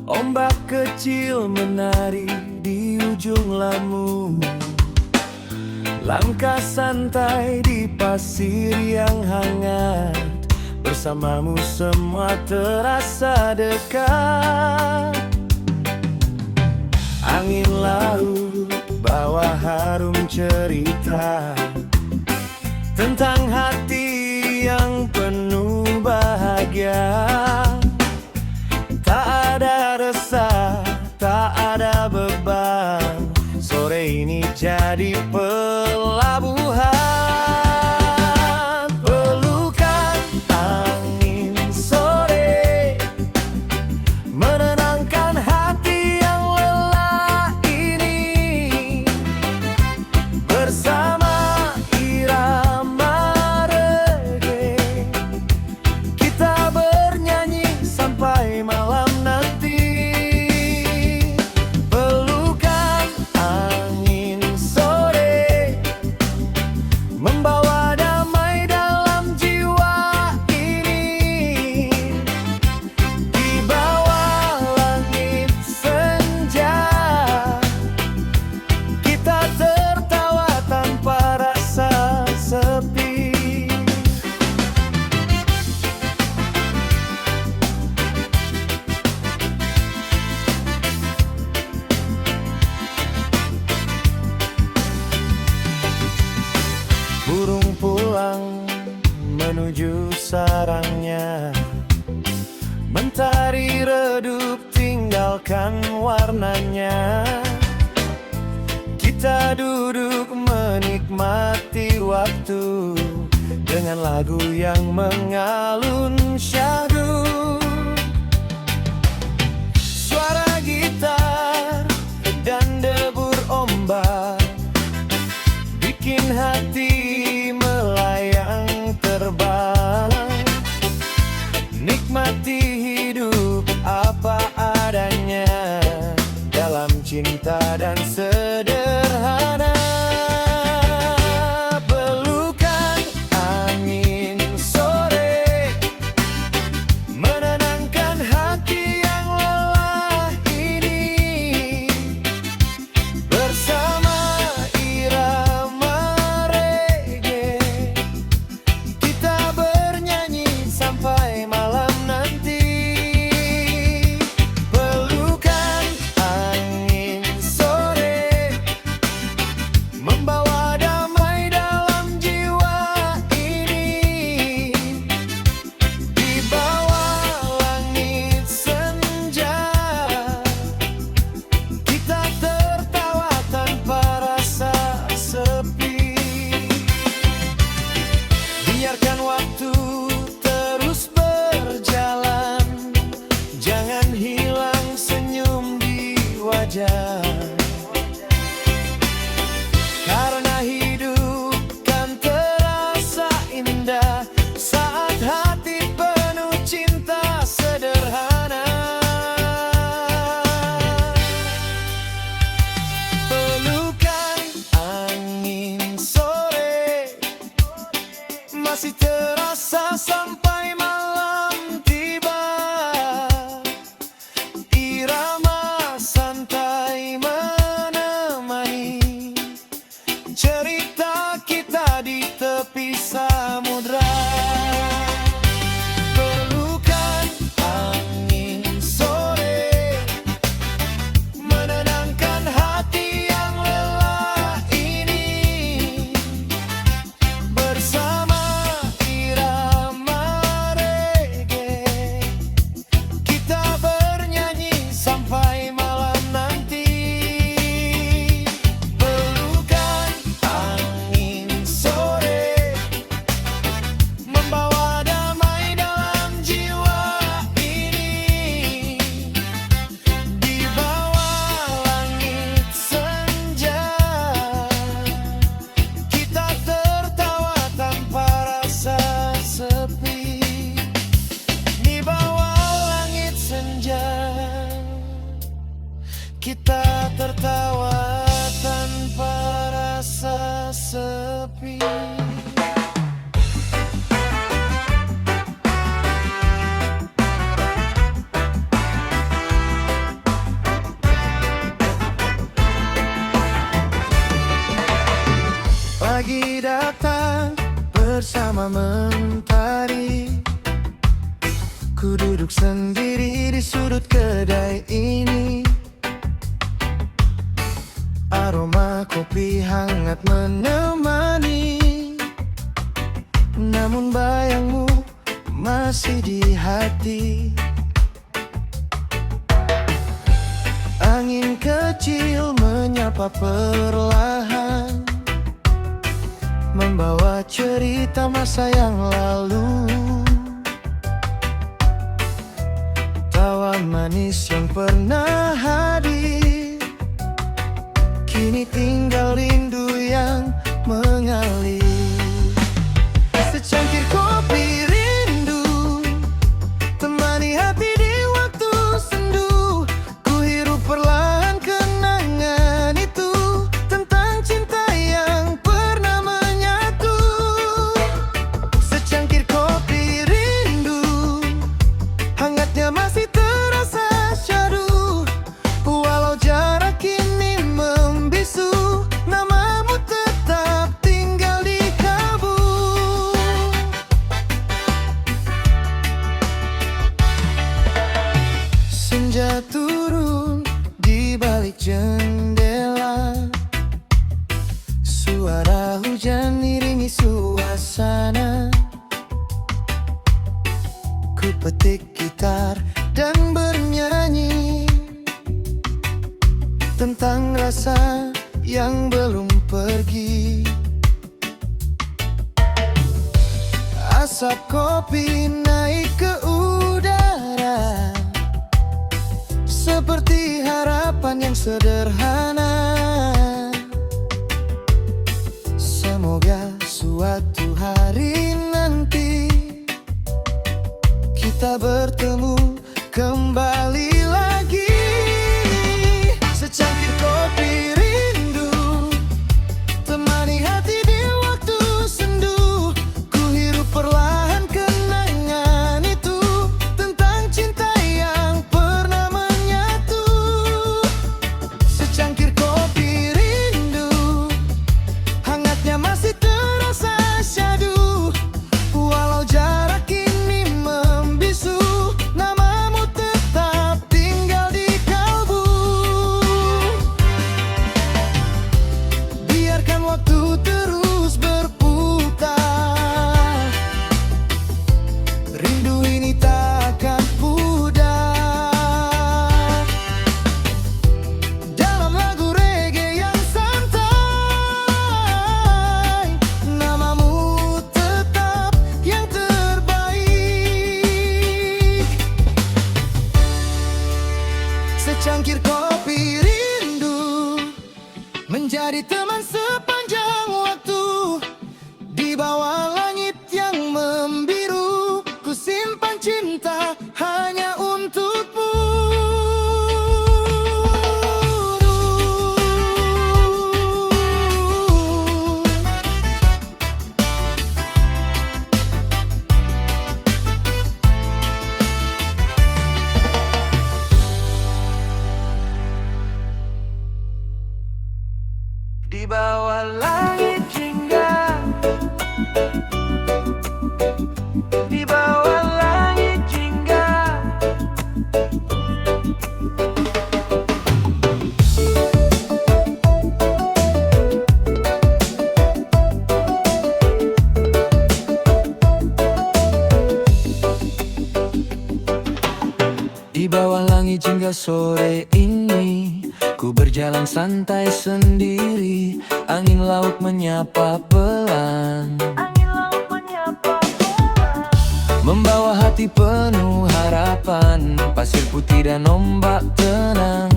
Ombak kecil menari di ujung lamu. Langkah santai di pasir yang hangat. Bersamamu semua terasa dekat. Angin laut bawa harum cerita tentang hati yang penuh bahagia. Tak ada resah, tak ada beban. Sore ini jadi pelabuhan. Pelukan angin sore menenangkan hati yang lelah ini. Bersama irama reggae kita bernyanyi sampai malam nanti. Pelukan angin sore membawa damai dalam jiwa ini. Di bawah langit senja kita tertawa tanpa rasa sepi. Burung pulang menuju sarangnya. Mentari redup tinggalkan warnanya. Kita duduk menikmati waktu dengan lagu yang mengalun syahdu. Suara gitar dan debur ombak bikin hati melayang terbang. Nikmati hidup apa adanya dalam cinta dan sederhana. Pelukan angin sore menenangkan hati yang lelah ini. Bersama irama reggae kita bernyanyi sampai malam nanti. Pelukan angin sore membawa damai dalam jiwa ini. Di bawah langit senja kita tertawa tanpa rasa sepi. Biarkan waktu terus berjalan, jangan hilang senyum di wajah. Karena hidup kan terasa indah saat hati penuh cinta sederhana. Pelukan angin sore masih terasa sampai malam tiba. Irama santai menemani cerita kita di tepi samudra. Pelukan angin sore menenangkan hati yang lelah ini. Bersama irama reggae kita bernyanyi sampai malam nanti. Pelukan angin sore membawa damai dalam jiwa ini. Di bawah langit senja kita tertawa tanpa rasa sepi. Di bawah langit senja kita tertawa tanpa rasa sepi. tanpa mentari. Ku duduk sendiri di sudut kedai ini. Aroma kopi hangat menemani, namun bayangmu masih di hati. Angin kecil menyapa perlahan, membawa cerita masa yang lalu. Tawa manis yang pernah hadir, kini tinggal rindu yang mengalir. Secangkir kopi rindu temani hati di waktu sendu. Ku hirup perlahan kenangan itu, tentang cinta yang pernah menyatu. Secangkir kopi rindu, hangatnya masih terasa syahdu. Walau jarak kini membisu, namamu tetap tinggal di kalbu. Senja turun di balik jendela, suara hujan iringi suasana. Ku petik gitar dan bernyanyi tentang rasa yang belum pergi. Asap kopi naik ke udara, seperti harapan yang sederhana. Semoga suatu hari nanti kita bertemu kembali lagi. Secangkir kopi rindu temani hati di waktu sendu. Ku hirup perlahan kenangan itu, tentang cinta yang pernah menyatu. Secangkir kopi rindu, hangatnya masih terasa syahdu. Walau jarak kini membisu, namamu tetap tinggal di kalbu. Biarkan waktu terus berputar, rindu ini tak akan pudar. Dalam lagu reggae yang santai, namamu tetap yang terbaik. Secangkir kopi rindu menjadi teman sepanjang waktu. Di bawah langit yang membiru, ku simpan cinta hanya untukmu. Di bawah langit jingga, di bawah langit jingga. Di bawah langit jingga sore ini, ku berjalan santai sendiri. Angin laut menyapa pelan, membawa hati penuh harapan. Pasir putih dan ombak tenang,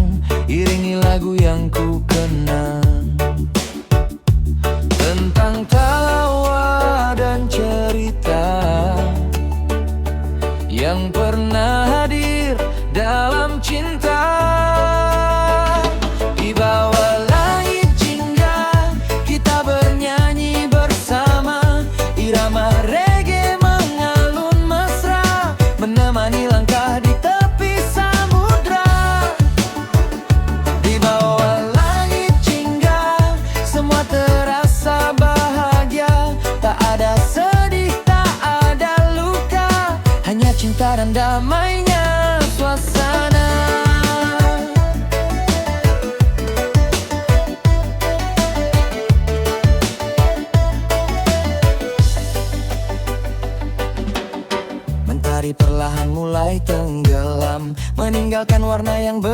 iringi lagu yang ku kenang. Tentang tawa dan cerita yang pernah hadir dalam cinta. Di bawah langit jingga, kita bernyanyi bersama. Irama reggae mengalun mesra, menemani langkah di tepi samudra. Di bawah langit jingga, semua terasa bahagia. Tak ada sedih,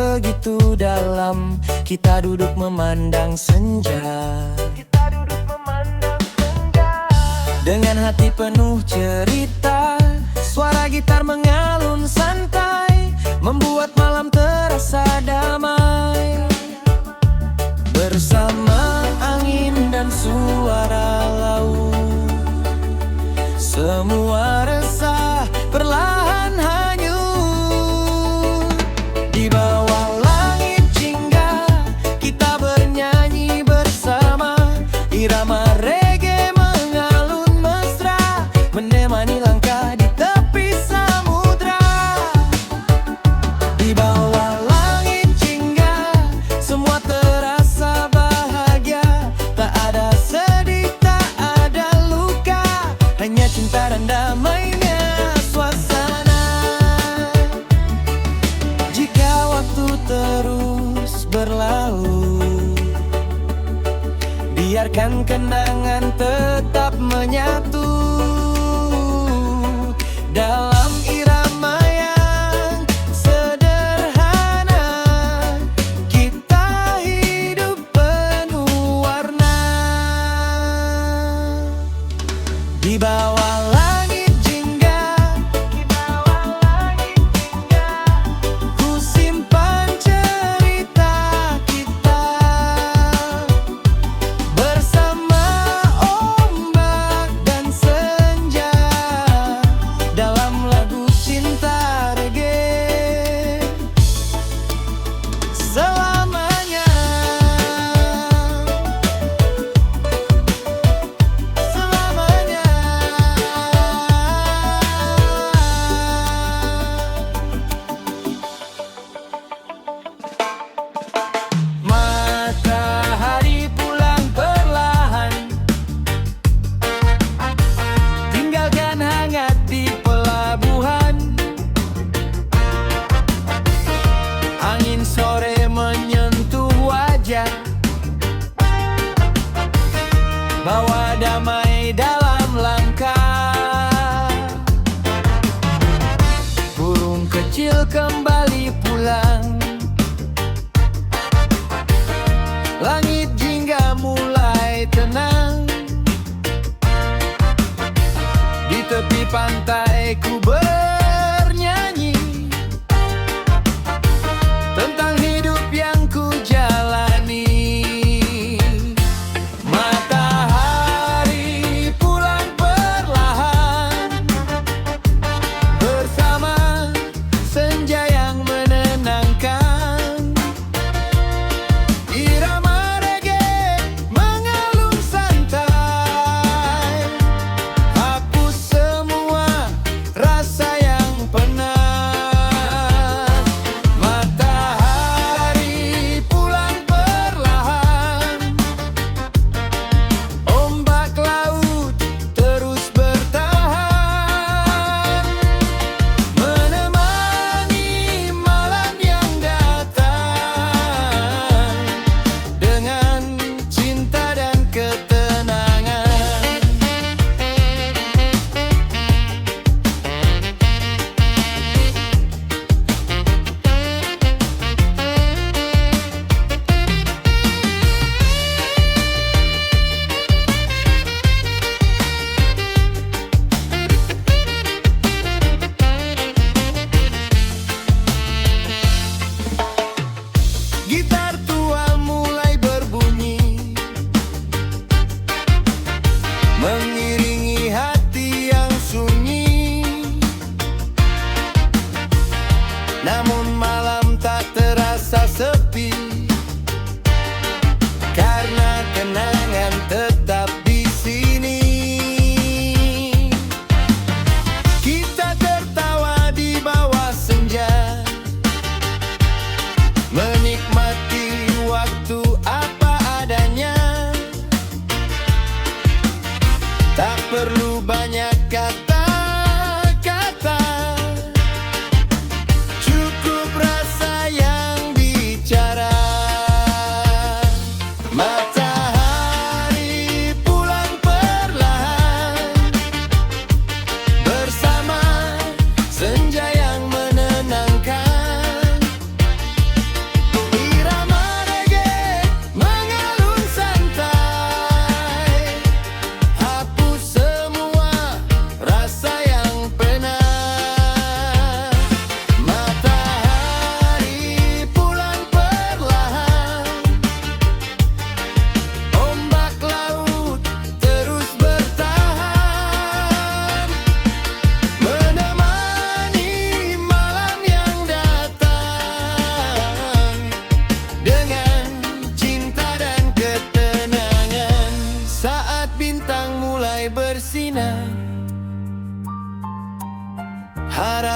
begitu dalam. Kita duduk memandang senja, dengan hati penuh cerita. Suara gitar mengalun santai, membuat malam terasa damai. Bersama angin dan suara laut, semua resah perlahan hanyut. Di bawah langit jingga kita bernyanyi bersama. Irama reggae mengalun mesra, menemani langkah di tepi samudra. Di bawah langit jingga semua terasa bahagia. Tak ada sedih, tak ada luka, hanya cinta dan damainya suasana. Jika waktu terus berlalu, biarkan kenangan tetap menyatu dalam irama yang sederhana. Kita hidup penuh warna. Di bawah langit jingga, ku simpan cerita kita. Bersama ombak dan senja, dalam lagu cinta reggae selamanya. Selamanya. Matahari pulang perlahan, tinggalkan hangat di pelabuhan. Angin sore menyentuh wajah, bawa damai dalam langkah. Burung kecil kembali pulang, langit jingga mulai tenang. Di tepi pantai ku bernyanyi tentang hidup yang ku jalani. Matahari pulang perlahan, bersama senja yang menenangkan. Irama reggae mengalun santai, hapus semua rasa yang penat. Matahari pulang perlahan, ombak laut terus bertahan, menemani malam yang datang dengan cinta dan ketenangan. Gitar tua mulai berbunyi, mengiringi hati yang sunyi. Namun malam tak terasa sepi, karena kenangan tetap di sini. Kita tertawa di bawah senja, menikmati waktu apa adanya. Tak perlu banyak kata-kata, cukup rasa yang bicara.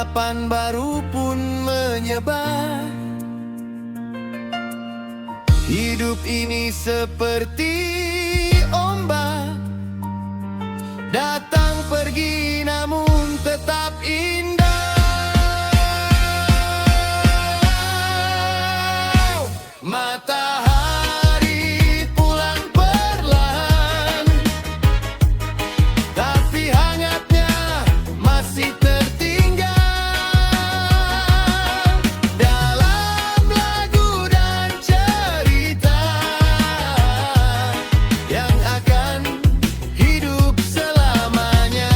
harapan baru pun menyebar. Hidup ini seperti ombak, datang pergi namun tetap indah. Matahari pulang perlahan, tapi hangatnya masih tertinggal dalam lagu dan cerita yang akan hidup selamanya.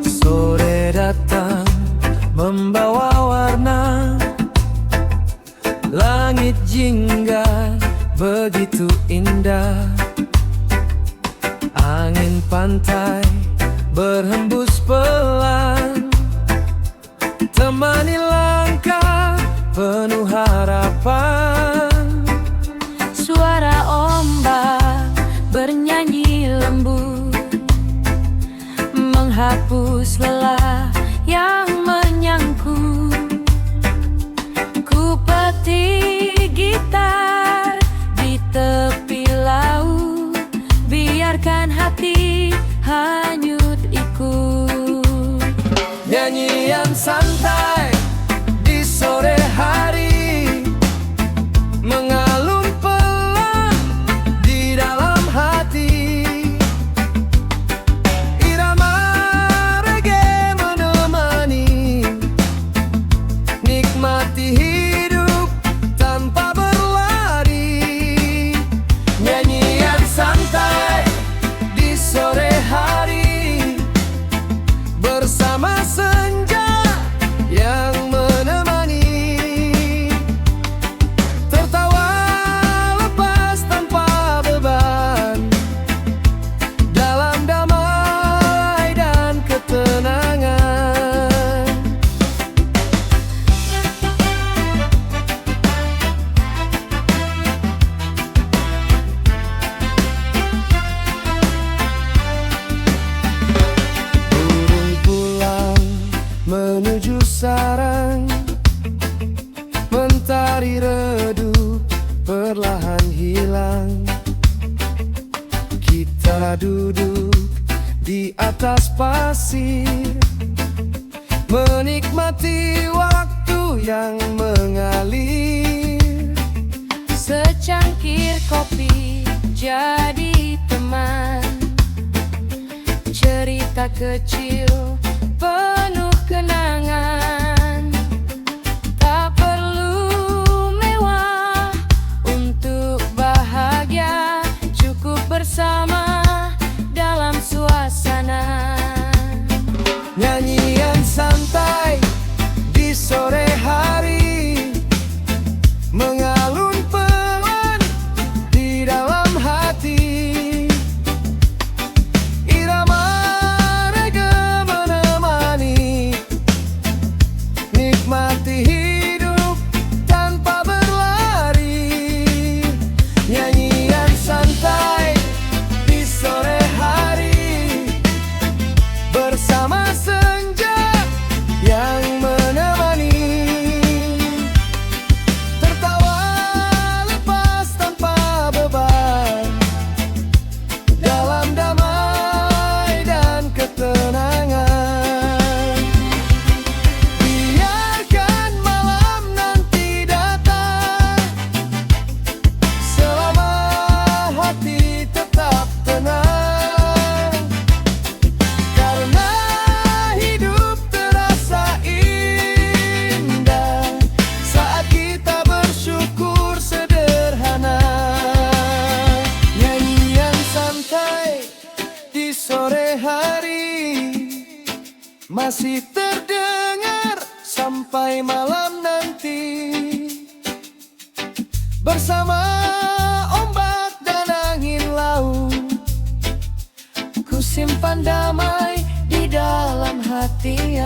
Sore datang membawa warna, langit jingga begitu indah. Angin pantai berhembus pelan, temani langkah penuh harapan. Suara ombak bernyanyi lembut, menghapus lelah yang menyangkut. Ku petik gitar di tepi laut, biarkan hati hanyut ikut. Nyanyian santai di sore hari, mengalun pelan di dalam hati. Irama reggae menemani, nikmati hidup tanpa berlari. Nyanyian santai di sore hari, bersama senja yang menemani. Tertawa lepas tanpa beban, dalam damai dan ketenangan. Burung pulang menuju sarang, mentari redup perlahan hilang. Kita duduk di atas pasir, menikmati waktu yang mengalir. Secangkir kopi jadi teman, cerita kecil penuh kenangan. Tak perlu mewah untuk bahagia, cukup bersama dalam suasana. Nyanyian santai di sore hari, mengalun pelan di dalam hati. Irama reggae menemani, masih terdengar sampai malam nanti. Bersama ombak dan angin laut, ku simpan damai di dalam hati.